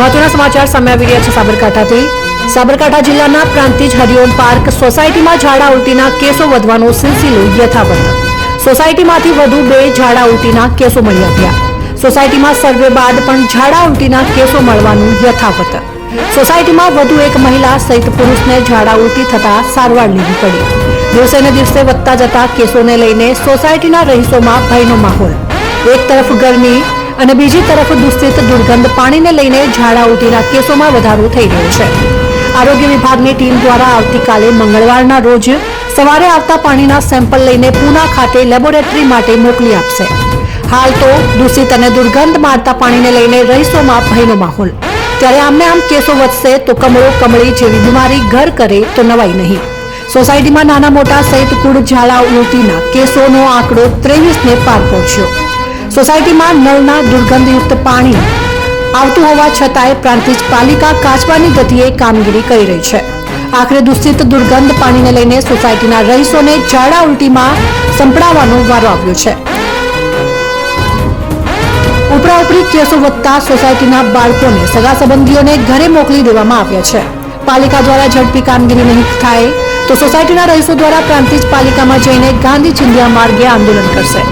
મહત્વના સમાચાર સામે આવી રહ્યા છે સાબરકાંઠાથી। સાબરકાંઠા જિલ્લાના પ્રાંતિજ હરિઓમ પાર્ક સોસાયટીમાં ઝાડા ઉલટીના કેસો વધવાનો સિલસિલો યથાવત। સોસાયટીમાંથી વધુ 2 ઝાડા ઉલટીના કેસો મળી આવ્યા। સોસાયટીમાં સર્વે બાદ પણ ઝાડા ઉલટીના કેસો મળવાનું યથાવત। સોસાયટીમાં વધુ એક મહિલા સહિત પુરુષને ઝાડા ઉલટી થતા સારવાર લેવી પડી। દિવસે ને દિવસે વધતા જતા કેસોને લઈને સોસાયટીના રહીશોમાં ભયનો માહોલ। એક તરફ ગરમી અને બીજી તરફ દૂષિત દુર્ગંધ પાણીને લઈને ઝાડા ઉલટીના કેસોમાં વધારો થઈ રહ્યો છે। આરોગ્ય વિભાગની ટીમ દ્વારા આવતીકાલે મંગળવારના રોજ સવારે આવતા પાણીના સેમ્પલ લઈને પૂના ખાતે લેબોરેટરી માટે મોકલી આપશે। હાલ તો દૂષિત અને દુર્ગંધ મારતા પાણીને લઈને રહીશોમાં ભયનો માહોલ। ત્યારે આમને આમ કેસો વધશે તો કમળો કમળી જેવી બીમારી ઘર કરે તો નવાઈ નહીં। સોસાયટીમાં નાના મોટા સહિત કુલ ઝાડા ઉલટીના કેસોનો આંકડો 23ને પાર પહોંચ્યો। સોસાયટીમાં નળના દુર્ગંધયુક્ત પાણી આવતું હોવા છતાંય પ્રાંતિજ પાલિકા કાચબાની ગતિએ કામગીરી કરી રહી છે। આખરે દૂષિત દુર્ગંધ પાણીને લઈને સોસાયટીના રહીશોને ઝાડા ઉલટીમાં સંપડાવવાનો વારો આવ્યો છે। ઉપરાઉપરી કેસો વધતા સોસાયટીના બાળકોને સગા સંબંધીઓને ઘરે મોકલી દેવામાં આવ્યા છે। પાલિકા દ્વારા ઝડપી કામગીરી નહીં થાય તો સોસાયટીના રહીશો દ્વારા પ્રાંતિજ પાલિકામાં જઈને ગાંધી ચિંધ્યા માર્ગે આંદોલન કરશે।